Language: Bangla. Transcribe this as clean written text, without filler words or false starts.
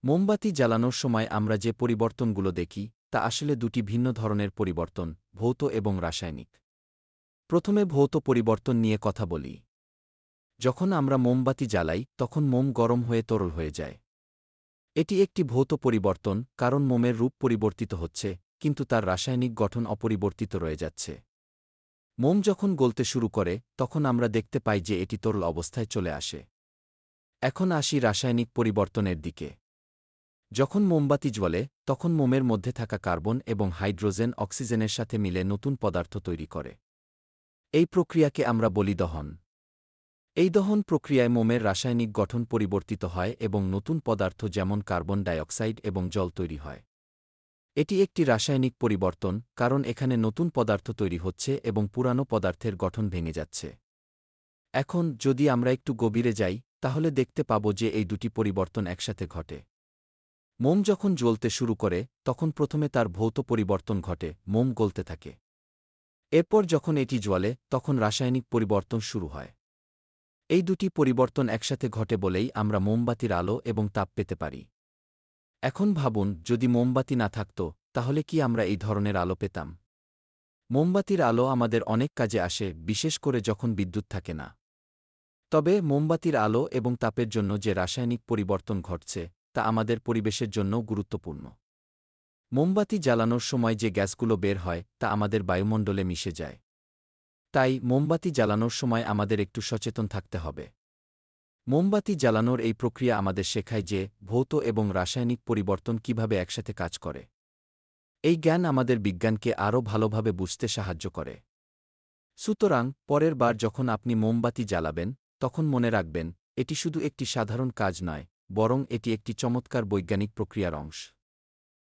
মোমবাতি জ্বালানোর সময় আমরা যে পরিবর্তনগুলো দেখি তা আসলে দুটি ভিন্ন ধরনের পরিবর্তন, ভৌত এবং রাসায়নিক। প্রথমে ভৌত পরিবর্তন নিয়ে কথা বলি। যখন আমরা মোমবাতি জ্বালাই তখন মোম গরম হয়ে তরল হয়ে যায়। এটি একটি ভৌত পরিবর্তন, কারণ মোমের রূপ পরিবর্তিত হচ্ছে, কিন্তু তার রাসায়নিক গঠন অপরিবর্তিত রয়ে যাচ্ছে। মোম যখন গলতে শুরু করে তখন আমরা দেখতে পাই যে এটি তরল অবস্থায় চলে আসে। এখন আসি রাসায়নিক পরিবর্তনের দিকে। যখন মোমবাতি জ্বলে তখন মোমের মধ্যে থাকা কার্বন এবং হাইড্রোজেন অক্সিজেনের সাথে মিলে নতুন পদার্থ তৈরি করে। এই প্রক্রিয়াকে আমরা বলি দহন। এই দহন প্রক্রিয়ায় মোমের রাসায়নিক গঠন পরিবর্তিত হয় এবং নতুন পদার্থ যেমন কার্বন ডাইঅক্সাইড এবং জল তৈরি হয়। এটি একটি রাসায়নিক পরিবর্তন, কারণ এখানে নতুন পদার্থ তৈরি হচ্ছে এবং পুরানো পদার্থের গঠন ভেঙে যাচ্ছে। এখন যদি আমরা একটু গভীরে যাই তাহলে দেখতে পাব যে এই দুটি পরিবর্তন একসাথে ঘটে। মোম যখন জ্বলতে শুরু করে তখন প্রথমে তার ভৌত পরিবর্তন ঘটে, মোম গলতে থাকে। এরপর যখন এটি জ্বলে তখন রাসায়নিক পরিবর্তন শুরু হয়। এই দুটি পরিবর্তন একসাথে ঘটে বলেই আমরা মোমবাতির আলো এবং তাপ পেতে পারি। এখন ভাবুন, যদি মোমবাতি না থাকত তাহলে কি আমরা এই ধরনের আলো পেতাম? মোমবাতির আলো আমাদের অনেক কাজে আসে, বিশেষ করে যখন বিদ্যুৎ থাকে না। তবে মোমবাতির আলো এবং তাপের জন্য যে রাসায়নিক পরিবর্তন ঘটছে তা আমাদের পরিবেশের জন্যও গুরুত্বপূর্ণ। মোমবাতি জ্বালানোর সময় যে গ্যাসগুলো বের হয় তা আমাদের বায়ুমণ্ডলে মিশে যায়। তাই মোমবাতি জ্বালানোর সময় আমাদের একটু সচেতন থাকতে হবে। মোমবাতি জ্বালানোর এই প্রক্রিয়া আমাদের শেখায় যে ভৌত এবং রাসায়নিক পরিবর্তন কিভাবে একসাথে কাজ করে। এই জ্ঞান আমাদের বিজ্ঞানকে আরও ভালোভাবে বুঝতে সাহায্য করে। সুতরাং পরের বার যখন আপনি মোমবাতি জ্বালাবেন তখন মনে রাখবেন, এটি শুধু একটি সাধারণ কাজ নয়, বরং এটি একটি চমৎকার বৈজ্ঞানিক প্রক্রিয়ার অংশ।